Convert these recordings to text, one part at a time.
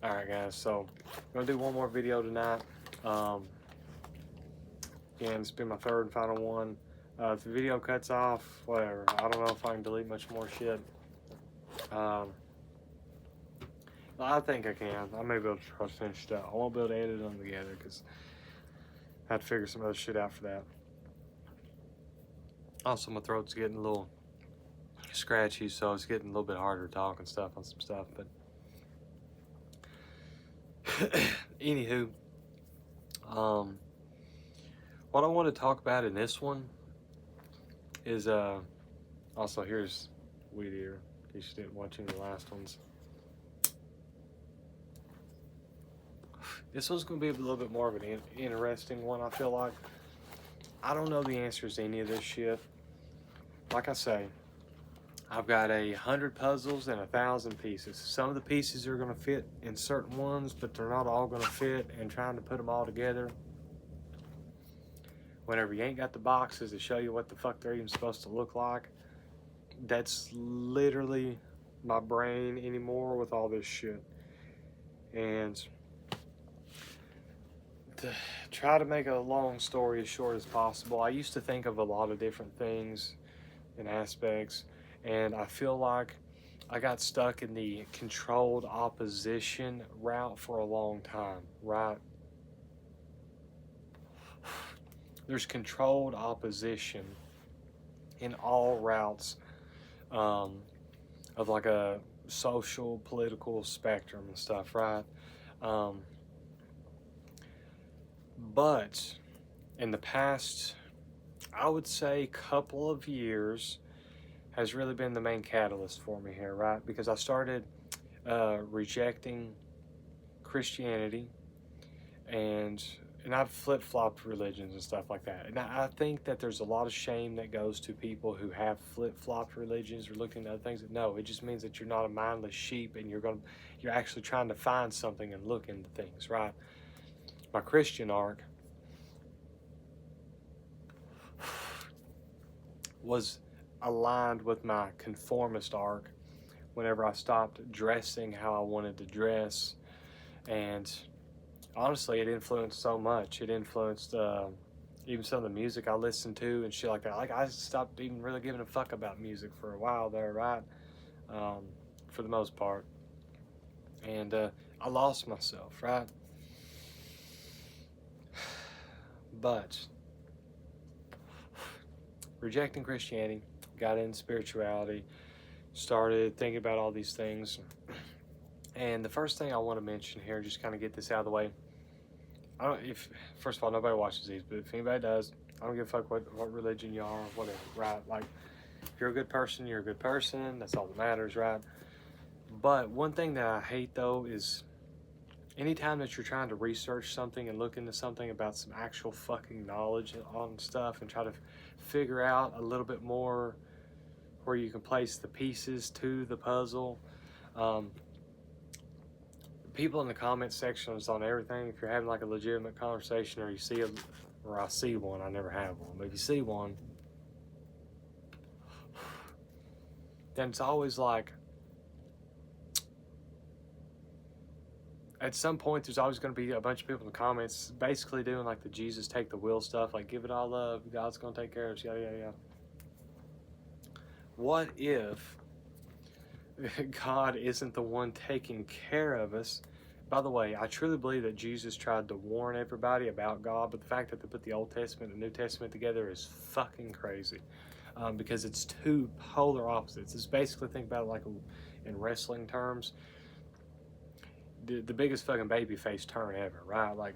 Alright guys, so I'm gonna do one more video tonight. Again, this will be my third and final one. If the video cuts off, whatever. I don't know if I can delete much more shit. I think I can. I may be able to try to finish it out. I won't be able to edit them together because I had to figure some other shit out for that. Also, my throat's getting a little scratchy, so it's getting a little bit harder to talk and stuff on some stuff. But anywho, what I want to talk about in this one is also here's Weed Eater, in case you didn't watch any of the last ones. This one's going to be a little bit more of an interesting one, I feel like. I don't know the answers to any of this shit. Like I say, I've got 100 puzzles and 1,000 pieces. Some of the pieces are going to fit in certain ones, but they're not all going to fit, and trying to put them all together, whenever you ain't got the boxes to show you what the fuck they're even supposed to look like, that's literally my brain anymore with all this shit. And to try to make a long story as short as possible, I used to think of a lot of different things and aspects, and I feel like I got stuck in the controlled opposition route for a long time, right? There's controlled opposition in all routes of like a social, political spectrum and stuff, right? But in the past, I would say, couple of years has really been the main catalyst for me here, right? Because I started rejecting Christianity, and I've flip-flopped religions and stuff like that. And I think that there's a lot of shame that goes to people who have flip-flopped religions or looked into other things. No, it just means that you're not a mindless sheep, and you're actually trying to find something and look into things, right? My Christian arc was aligned with my conformist arc whenever I stopped dressing how I wanted to dress. And honestly, it influenced so much. It influenced even some of the music I listened to and shit like that. Like, I stopped even really giving a fuck about music for a while there, right? For the most part. And I lost myself, right? But rejecting Christianity, got into spirituality, started thinking about all these things. And the first thing I want to mention here, just kind of get this out of the way. First of all, nobody watches these, but if anybody does, I don't give a fuck what religion you are or whatever, right? Like, if you're a good person, you're a good person. That's all that matters, right? But one thing that I hate, though, is anytime that you're trying to research something and look into something about some actual fucking knowledge on stuff and try to figure out a little bit more where you can place the pieces to the puzzle. People in the comment sections on everything, if you're having like a legitimate conversation or you see or I see one, I never have one, but if you see one, then it's always like, at some point, there's always going to be a bunch of people in the comments basically doing like the Jesus take the wheel stuff, like give it all up, God's going to take care of us, yada, yada, yada. What if God isn't the one taking care of us? By the way, I truly believe that Jesus tried to warn everybody about God, but the fact that they put the Old Testament and the New Testament together is fucking crazy. Because it's two polar opposites. It's basically, think about it like in wrestling terms, the biggest fucking babyface turn ever, right? Like,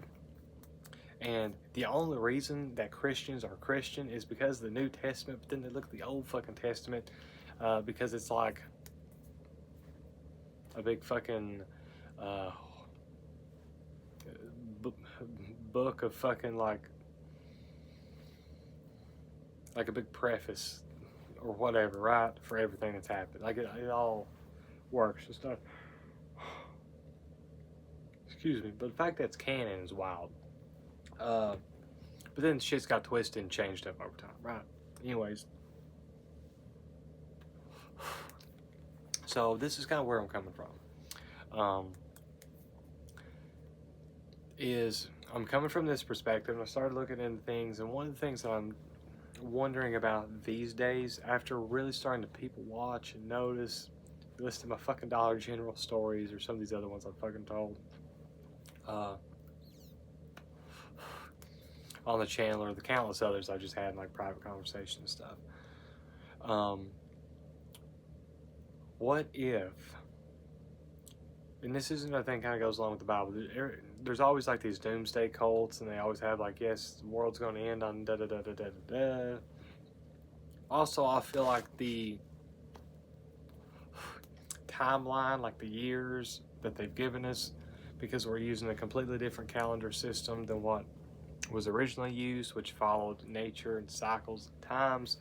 and the only reason that Christians are Christian is because of the New Testament, but then they look at the Old fucking Testament because it's like a big fucking book of fucking like a big preface or whatever, right? For everything that's happened. Like it all works and stuff. Excuse me, but the fact that it's canon is wild. But then shit's got twisted and changed up over time, right? Anyways, so this is kind of where I'm coming from. is I'm coming from this perspective, and I started looking into things, and one of the things that I'm wondering about these days, after really starting to people watch and notice, listen to my fucking Dollar General stories or some of these other ones I've fucking told uh, on the channel, or the countless others I've just had in like private conversations and stuff. What if, and this is another thing kind of goes along with the Bible, there's always like these doomsday cults, and they always have like, yes, the world's going to end on da da da da da da. Also, I feel like the timeline, like the years that they've given us, because we're using a completely different calendar system than what was originally used, which followed nature and cycles and times,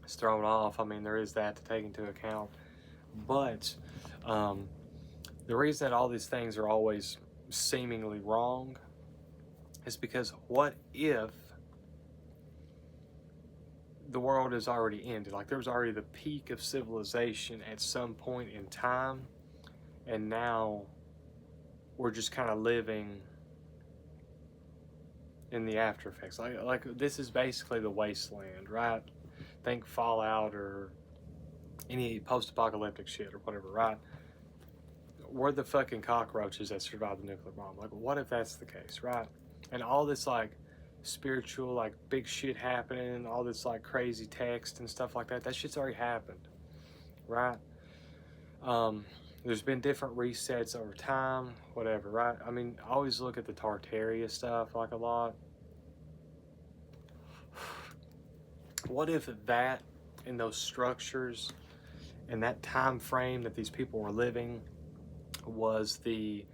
it's thrown off. I mean, there is that to take into account. But the reason that all these things are always seemingly wrong is because what if the world has already ended? Like, there was already the peak of civilization at some point in time, and now we're just kind of living in the after effects. Like this is basically the wasteland, right? Think Fallout or any post-apocalyptic shit or whatever, right? We're the fucking cockroaches that survived the nuclear bomb. Like, what if that's the case, right? And all this like spiritual, like big shit happening, all this like crazy text and stuff like that, that shit's already happened, right? There's been different resets over time, whatever, right? I mean, I always look at the Tartaria stuff like a lot. What if that, in those structures and that time frame that these people were living, was the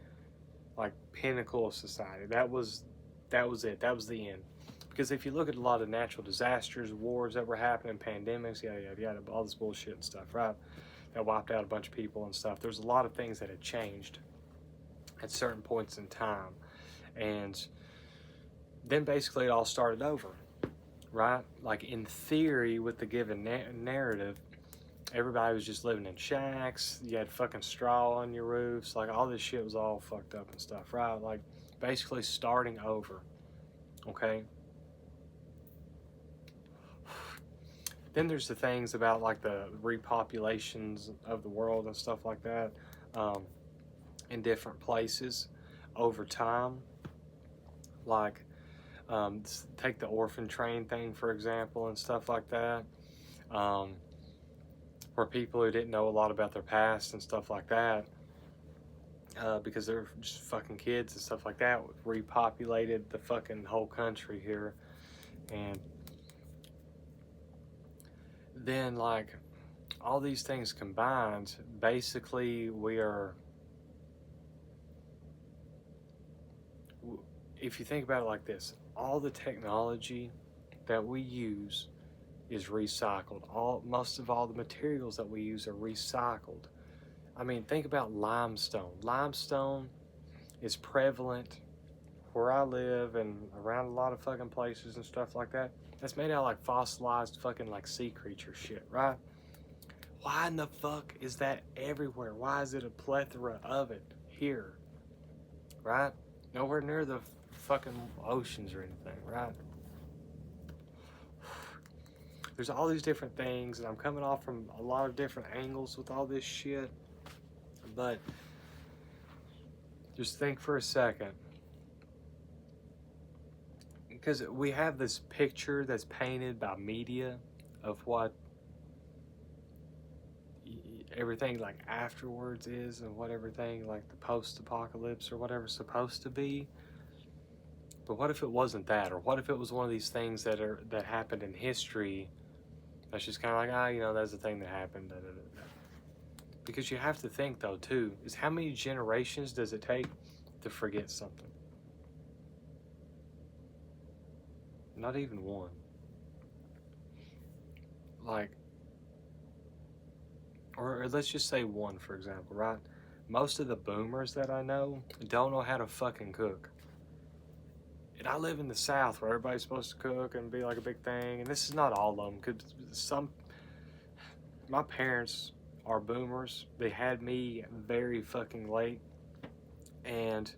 like pinnacle of society? That was it. That was the end. Because if you look at a lot of natural disasters, wars that were happening, pandemics, yada yada yada, all this bullshit and stuff, right? That wiped out a bunch of people and stuff. There's a lot of things that had changed at certain points in time, and then basically it all started over, right? Like, in theory, with the given narrative, everybody was just living in shacks. You had fucking straw on your roofs. Like, all this shit was all fucked up and stuff, right? Like, basically starting over, okay? Then there's the things about like the repopulations of the world and stuff like that, in different places over time. Like, take the orphan train thing, for example, and stuff like that. Where people who didn't know a lot about their past and stuff like that, because they're just fucking kids and stuff like that, repopulated the fucking whole country here. And then, like, all these things combined, basically if you think about it like this, all the technology that we use is recycled. Most of all the materials that we use are recycled. I mean, think about limestone. Limestone is prevalent where I live and around a lot of fucking places and stuff like that. That's made out of like fossilized fucking like sea creature shit, right? Why in the fuck is that everywhere? Why is it a plethora of it here, right? Nowhere near the fucking oceans or anything, right? There's all these different things, and I'm coming off from a lot of different angles with all this shit, but just think for a second. Because we have this picture that's painted by media of what everything like afterwards is, and what everything like the post-apocalypse or whatever's supposed to be. But what if it wasn't that? Or what if it was one of these things that happened in history that's just kind of like, that's the thing that happened. Da, da, da, da. Because you have to think, though, too, is how many generations does it take to forget something? Not even one. Like, or let's just say one, for example, right? Most of the boomers that I know don't know how to fucking cook. And I live in the South where everybody's supposed to cook and be like a big thing. And this is not all of them, because my parents are boomers. They had me very fucking late. And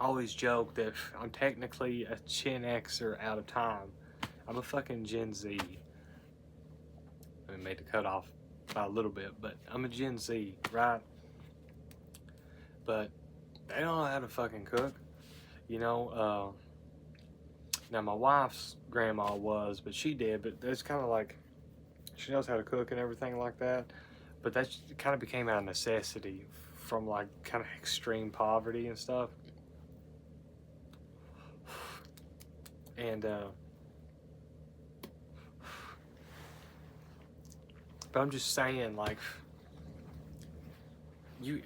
I always joke that I'm technically a Gen Xer out of time. I'm a fucking Gen Z. I made the cutoff by a little bit, but I'm a Gen Z, right? But they don't know how to fucking cook, you know. Now my wife's grandma was, but she did. But it's kind of like she knows how to cook and everything like that. But that kind of became out of necessity from like kind of extreme poverty and stuff. And but I'm just saying, like, you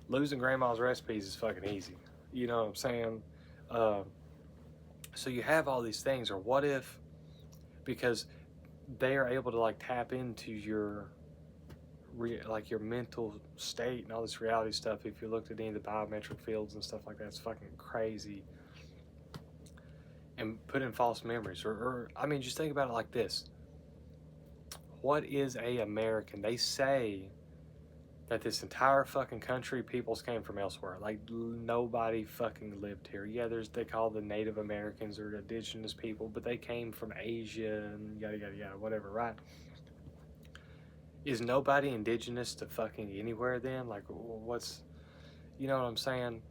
losing grandma's recipes is fucking easy. You know what I'm saying? Uh, so you have all these things, or what if, because they are able to like tap into your like your mental state and all this reality stuff. If you looked at any of the biometric fields and stuff like that, it's fucking crazy. And put in false memories, or I mean, just think about it like this: what is a American? They say that this entire fucking country, peoples came from elsewhere. Like nobody fucking lived here. Yeah, they call the Native Americans or indigenous people, but they came from Asia and yada yada yada, whatever, right? Is nobody indigenous to fucking anywhere then? Like, what's, you know what I'm saying?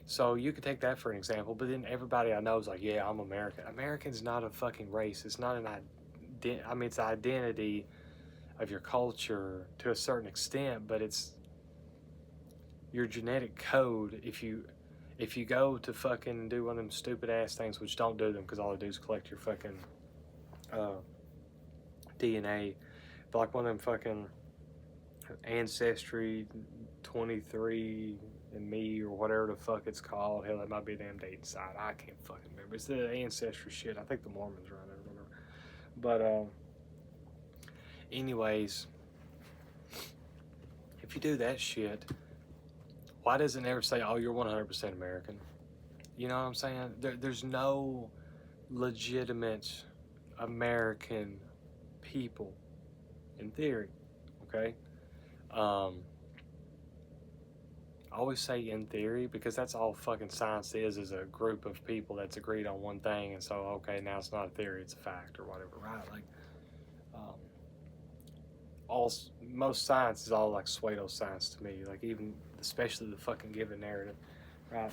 So you could take that for an example, but then everybody I know is like, yeah, I'm American. American's not a fucking race. It's not an I mean, it's an identity of your culture to a certain extent, but it's your genetic code. If you go to fucking do one of them stupid ass things, which don't do them because all they do is collect your fucking DNA, but like one of them fucking Ancestry 23 and Me or whatever the fuck it's called. Hell, it might be a damn dating site. I can't fucking remember. It's the Ancestry shit. I think the Mormons run it or whatever. But anyways, if you do that shit, why does it never say, oh, you're 100% American? You know what I'm saying? There's no legitimate American people in theory, okay? I always say in theory because that's all fucking science is a group of people that's agreed on one thing, and so okay, now it's not a theory, it's a fact or whatever, right? Like, most science is all like pseudoscience to me, like even especially the fucking given narrative, right?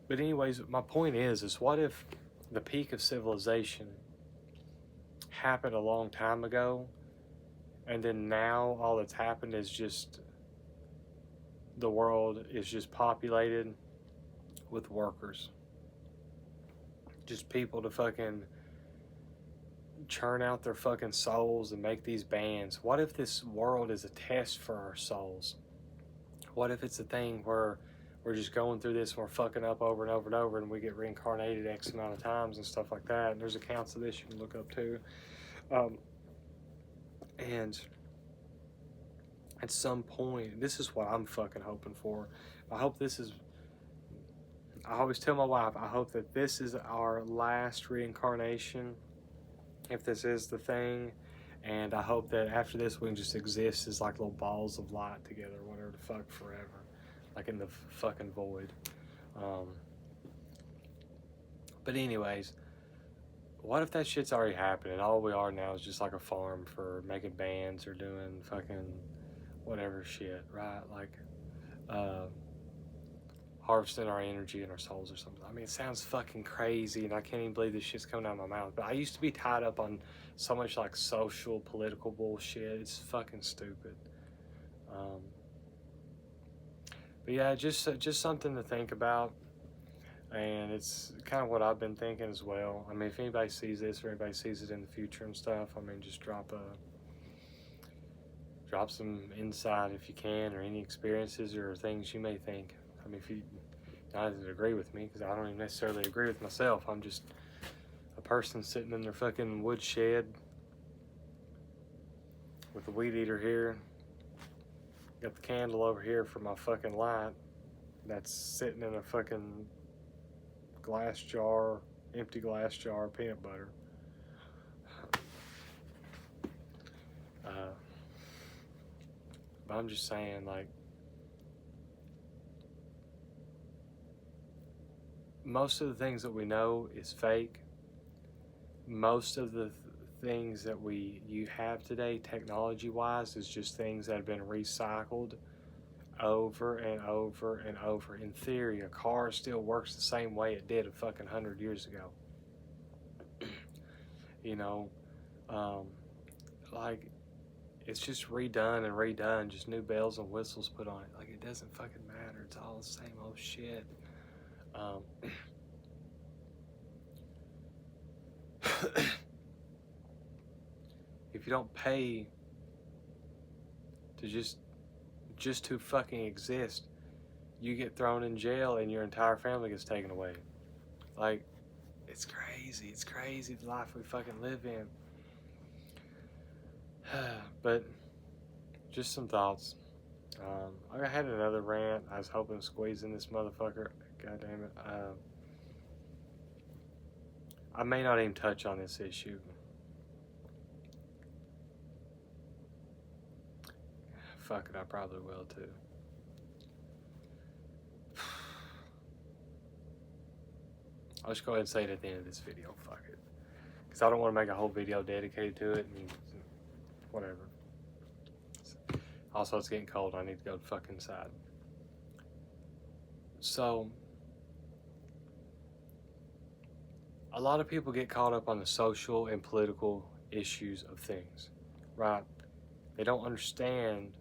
But anyways, my point is what if the peak of civilization happened a long time ago, and then now all that's happened is just the world is just populated with workers, just people to fucking churn out their fucking souls and make these bands. What if this world is a test for our souls? What if it's a thing where we're just going through this and we're fucking up over and over and over, and we get reincarnated X amount of times and stuff like that? And there's accounts of this you can look up too. And at some point, this is what I'm fucking hoping for. I always tell my wife, I hope that this is our last reincarnation, if this is the thing. And I hope that after this, we can just exist as like little balls of light together, whatever the fuck, forever. Like in the fucking void. But anyways, what if that shit's already happened and all we are now is just like a farm for making bands or doing fucking whatever shit, right? Like, harvesting our energy and our souls or something. I mean, it sounds fucking crazy, and I can't even believe this shit's coming out of my mouth. But I used to be tied up on so much like social, political bullshit. It's fucking stupid. But yeah, just something to think about, and it's kind of what I've been thinking as well. I mean, if anybody sees this or anybody sees it in the future and stuff, I mean, just drop some insight if you can, or any experiences or things you may think. I mean, if you not agree with me, because I don't even necessarily agree with myself. I'm just a person sitting in their fucking woodshed with a weed eater here. Got the candle over here for my fucking light that's sitting in a fucking glass jar, empty glass jar of peanut butter. But I'm just saying, like, most of the things that we know is fake. Most of the things that you have today, technology-wise, is just things that have been recycled over and over and over. In theory, a car still works the same way it did a fucking 100 years ago. You know, like, it's just redone and redone, just new bells and whistles put on it. Like, it doesn't fucking matter. It's all the same old shit. If you don't pay to just to fucking exist, you get thrown in jail and your entire family gets taken away. Like, it's crazy. It's crazy the life we fucking live in. But just some thoughts. I had another rant. I was hoping to squeeze in this motherfucker. God damn it. I may not even touch on this issue. Fuck it, I probably will too. I'll just go ahead and say it at the end of this video. Fuck it. Because I don't want to make a whole video dedicated to it and whatever. Also, it's getting cold. I need to go fucking inside. So, a lot of people get caught up on the social and political issues of things, right? They don't understand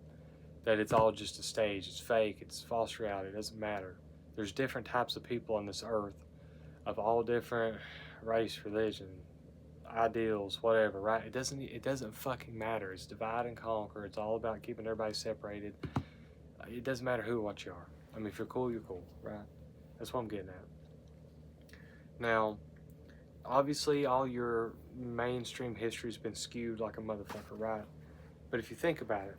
that it's all just a stage. It's fake. It's false reality. It doesn't matter. There's different types of people on this earth of all different race, religion, ideals, whatever, right? It doesn't fucking matter. It's divide and conquer. It's all about keeping everybody separated. It doesn't matter who or what you are. I mean, if you're cool, you're cool, right? That's what I'm getting at. Now, obviously, all your mainstream history's been skewed like a motherfucker, right? But if you think about it,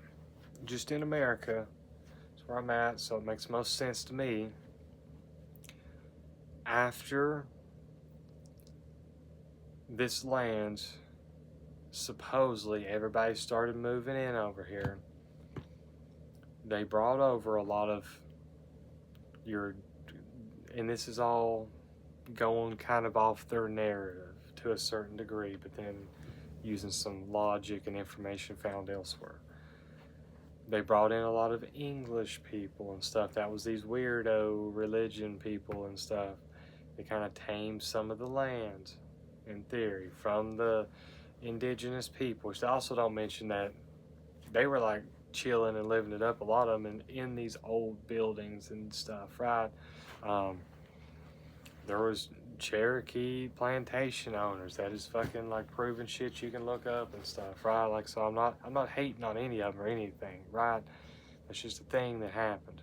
just in America, that's where I'm at, so it makes most sense to me. After this land, supposedly everybody started moving in over here, they brought over a lot of and this is all going kind of off their narrative to a certain degree, but then using some logic and information found elsewhere. They brought in a lot of English people and stuff. That was these weirdo religion people and stuff. They kind of tamed some of the land, in theory, from the indigenous people, which they also don't mention that they were like chilling and living it up, a lot of them in these old buildings and stuff, right? There was Cherokee plantation owners that is fucking like proving shit you can look up and stuff, right? Like, so I'm not hating on any of them or anything, right? It's just a thing that happened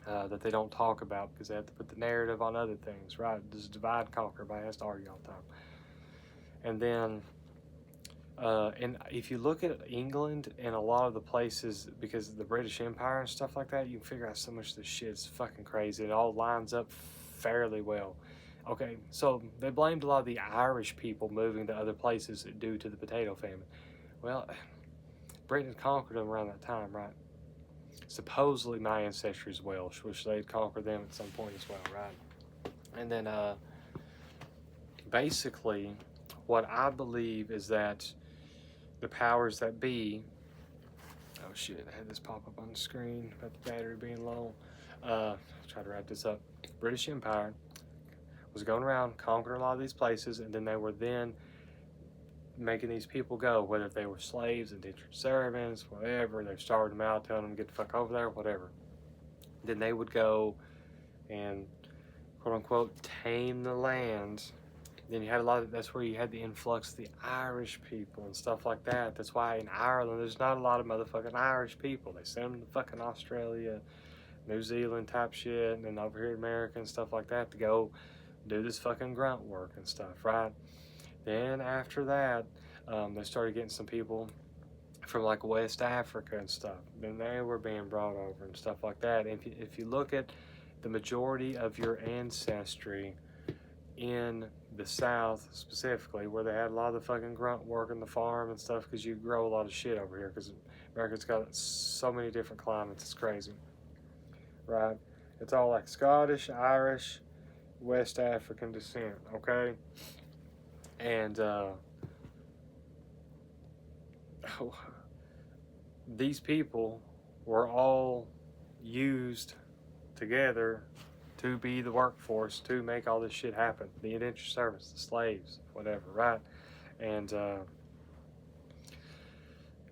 that they don't talk about because they have to put the narrative on other things, right? This divide and conquer, everybody has to argue all the time. And then and if you look at England and a lot of the places, because of the British Empire and stuff like that, you can figure out so much of this shit. It's fucking crazy. It all lines up fairly well. Okay, so they blamed a lot of the Irish people moving to other places due to the potato famine. Well, Britain conquered them around that time, right? Supposedly my ancestry is Welsh, which they'd conquer them at some point as well, right? And then basically what I believe is that the powers that be, oh shit, I had this pop up on the screen about the battery being low. Try to wrap this up. British Empire was going around conquering a lot of these places, and then they were then making these people go, whether if they were slaves, indentured servants, whatever. They started them out, telling them to get the fuck over there, whatever. Then they would go and quote unquote tame the land. Then you had a lot of, that's where you had the influx of the Irish people and stuff like that. That's why in Ireland, there's not a lot of motherfucking Irish people. They send them to fucking Australia, New Zealand type shit, and then over here in America and stuff like that to go do this fucking grunt work and stuff, right? Then after that, they started getting some people from like West Africa and stuff. Then they were being brought over and stuff like that. And if you look at the majority of your ancestry in the South specifically, where they had a lot of the fucking grunt work in the farm and stuff, because you grow a lot of shit over here, because America's got so many different climates, it's crazy, right? It's all like Scottish, Irish, West African descent, okay? And these people were all used together to be the workforce to make all this shit happen. The indentured servants, the slaves, whatever, right? And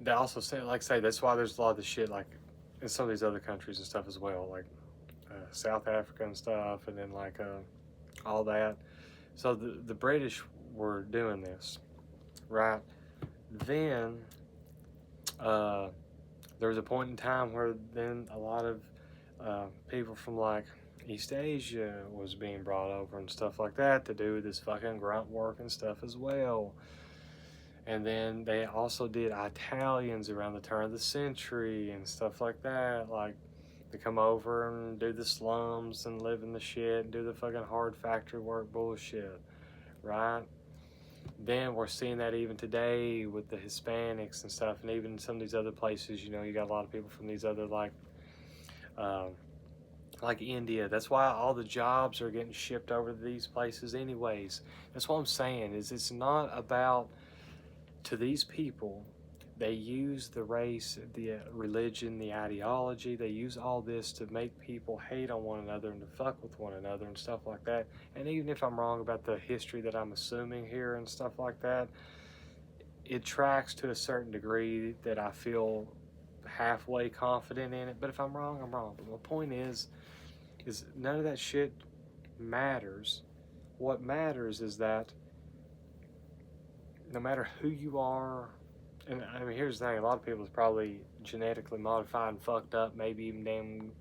they also say, like, say, that's why there's a lot of this shit, like, in some of these other countries and stuff as well, like South Africa and stuff, and then like all that. So the British were doing this, right? Then there was a point in time where then a lot of people from like East Asia was being brought over and stuff like that to do this fucking grunt work and stuff as well. And then they also did Italians around the turn of the century and stuff like that, like to come over and do the slums and live in the shit and do the fucking hard factory work bullshit, right? Then we're seeing that even today with the Hispanics and stuff, and even some of these other places. You know, you got a lot of people from these other like India. That's why all the jobs are getting shipped over to these places, anyways. That's what I'm saying. Is it's not about, to these people, they use the race, the religion, the ideology. They use all this to make people hate on one another and to fuck with one another and stuff like that. And even if I'm wrong about the history that I'm assuming here and stuff like that, it tracks to a certain degree that I feel halfway confident in it. But if I'm wrong, I'm wrong. But my point is none of that shit matters. What matters is that no matter who you are, and I mean, here's the thing: a lot of people is probably genetically modified and fucked up. Maybe even damn.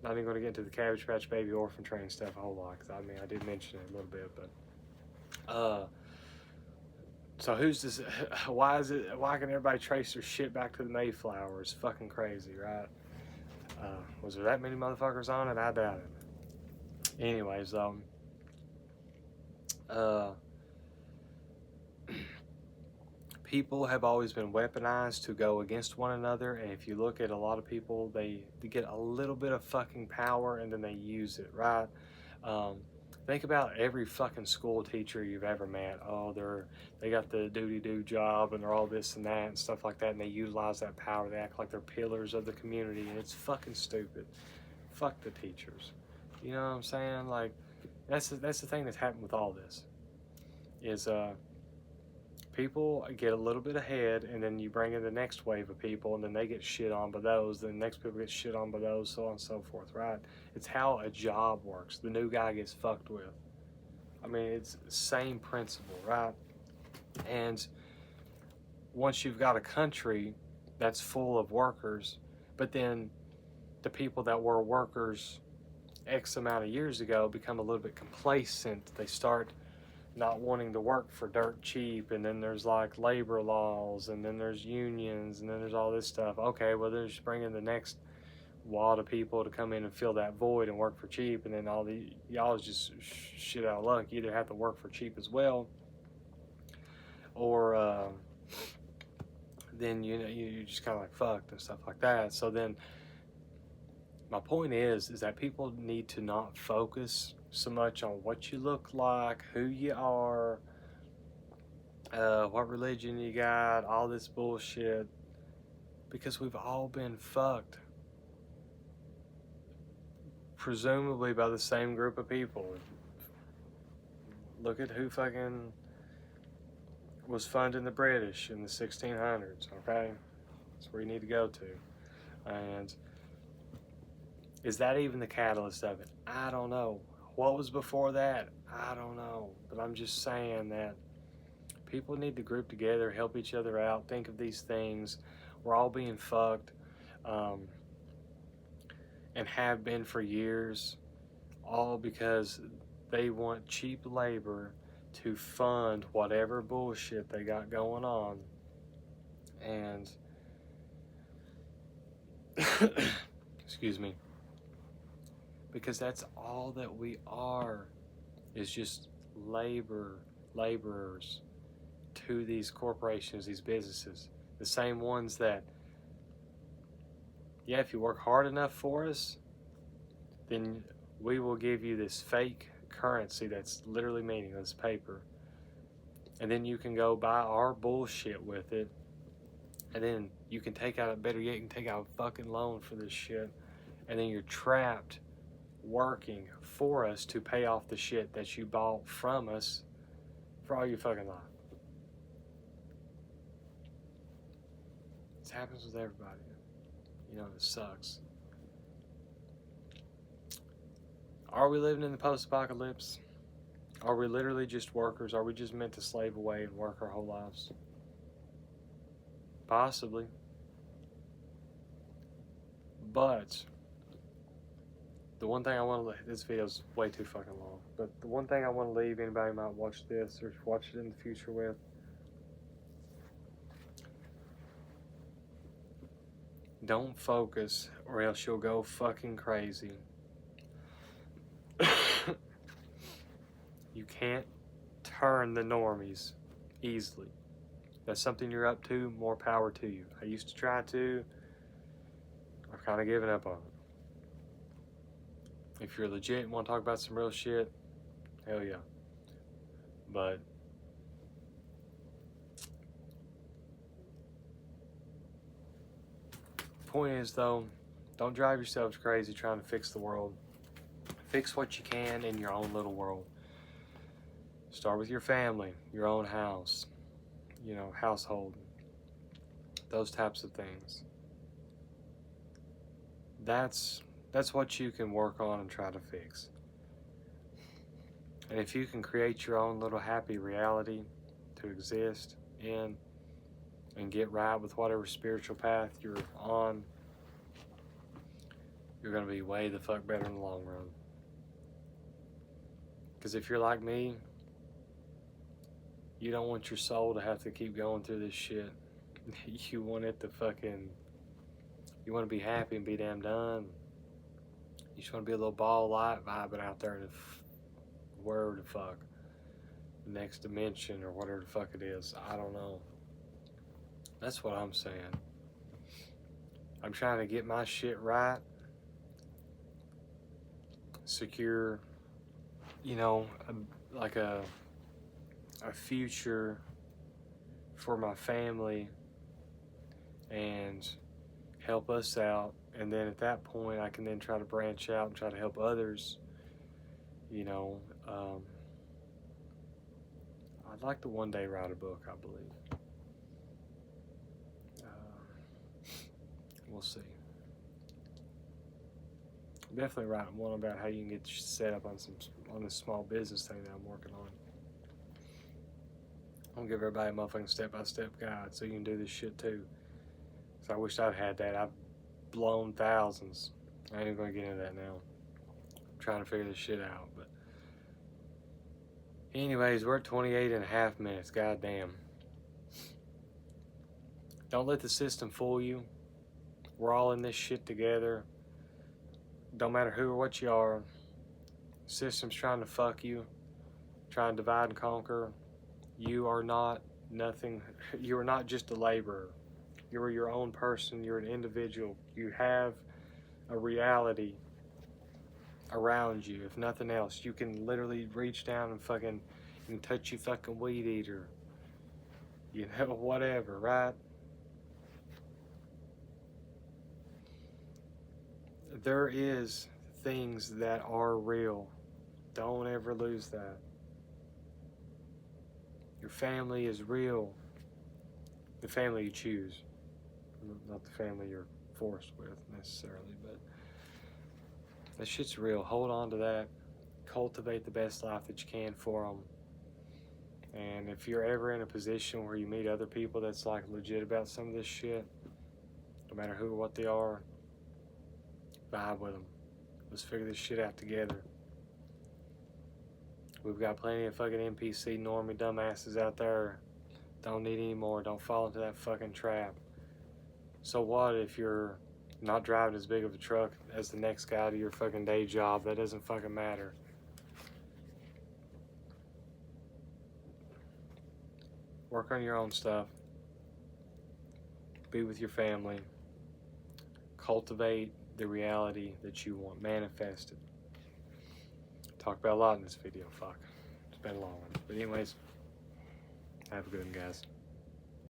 Not even going to get into the Cabbage Patch Baby orphan train stuff a whole lot. Cause I mean, I did mention it a little bit, but so who's this? Why is it? Why can everybody trace their shit back to the Mayflower? It's fucking crazy, right? Was there that many motherfuckers on it? I doubt it. Anyways, people have always been weaponized to go against one another, and if you look at a lot of people, they get a little bit of fucking power and then they use it, right? Think about every fucking school teacher you've ever met. Oh, they got the doody-doo job and they're all this and that and stuff like that, and they utilize that power. They act like they're pillars of the community, and it's fucking stupid. Fuck the teachers. You know what I'm saying? Like, that's the thing that's happened with all this. Is people get a little bit ahead, and then you bring in the next wave of people, and then they get shit on by those, then the next people get shit on by those, so on and so forth, right? It's how a job works. The new guy gets fucked with. I mean, it's the same principle, right? And once you've got a country that's full of workers, but then the people that were workers X amount of years ago become a little bit complacent. They start not wanting to work for dirt cheap, and then there's like labor laws, and then there's unions, and then there's all this stuff. Okay, well, they're just bringing the next wad of people to come in and fill that void and work for cheap, and then y'all is just shit out of luck. You either have to work for cheap as well, or then you're just kind of like fucked and stuff like that. So then my point is that people need to not focus so much on what you look like, who you are, what religion you got, all this bullshit, because we've all been fucked, presumably by the same group of people. Look at who fucking was funding the British in the 1600s, okay? That's where you need to go to. And is that even the catalyst of it? I don't know. What was before that? I don't know. But I'm just saying that people need to group together, help each other out, think of these things. We're all being fucked, and have been for years, all because they want cheap labor to fund whatever bullshit they got going on. And excuse me. Because that's all that we are, is just laborers to these corporations, these businesses. The same ones that, yeah, if you work hard enough for us, then we will give you this fake currency that's literally meaningless, paper. And then you can go buy our bullshit with it. And then you can take out, better yet, you can take out a fucking loan for this shit. And then you're trapped working for us to pay off the shit that you bought from us for all your fucking life. This happens with everybody. You know, it sucks. Are we living in the post-apocalypse? Are we literally just workers? Are we just meant to slave away and work our whole lives? Possibly. But the one thing I want to, this video's way too fucking long, but the one thing I want to leave anybody who might watch this or watch it in the future with, don't focus or else you'll go fucking crazy. You can't turn the normies easily. That's something you're up to, more power to you. I used to try to, I've kind of given up on it. If you're legit and want to talk about some real shit, hell yeah. But point is though, don't drive yourselves crazy trying to fix the world. Fix what you can in your own little world. Start with your family, your own house, you know, household, those types of things. That's what you can work on and try to fix. And if you can create your own little happy reality to exist in and get right with whatever spiritual path you're on, you're going to be way the fuck better in the long run. Because if you're like me, you don't want your soul to have to keep going through this shit. You want it to fucking, you want to be happy and be damn done. You just want to be a little ball of light vibing out there in the wherever the fuck, the next dimension or whatever the fuck it is. I don't know. That's what I'm saying. I'm trying to get my shit right, secure, you know, like a future for my family and help us out. And then at that point, I can then try to branch out and try to help others, you know. I'd like to one day write a book, I believe. We'll see. Definitely write one about how you can get set up on this small business thing that I'm working on. I'm gonna give everybody a motherfucking step-by-step guide so you can do this shit too. So I wish I'd had that. I've blown thousands. I ain't even gonna get into that now. I'm trying to figure this shit out, but anyways, we're at 28 and a half minutes. Goddamn. Don't let the system fool you. We're all in this shit together. Don't matter who or what you are. The system's trying to fuck you, trying to divide and conquer. You are not nothing. You are not just a laborer. You are your own person. You're an individual. You have a reality around you. If nothing else, you can literally reach down and fucking, you can touch your fucking weed eater. You know, whatever, right? There is things that are real. Don't ever lose that. Your family is real. The family you choose, not the family you're forced with necessarily, but that shit's real. Hold on to that. Cultivate the best life that you can for them. And if you're ever in a position where you meet other people that's like legit about some of this shit, no matter who or what they are, vibe with them. Let's figure this shit out together. We've got plenty of fucking NPC normie dumbasses out there. Don't need any more. Don't fall into that fucking trap. So what if you're not driving as big of a truck as the next guy to your fucking day job? That doesn't fucking matter. Work on your own stuff. Be with your family. Cultivate the reality that you want. Manifest it. Talk about a lot in this video. Fuck. It's been a long one. But anyways, have a good one, guys.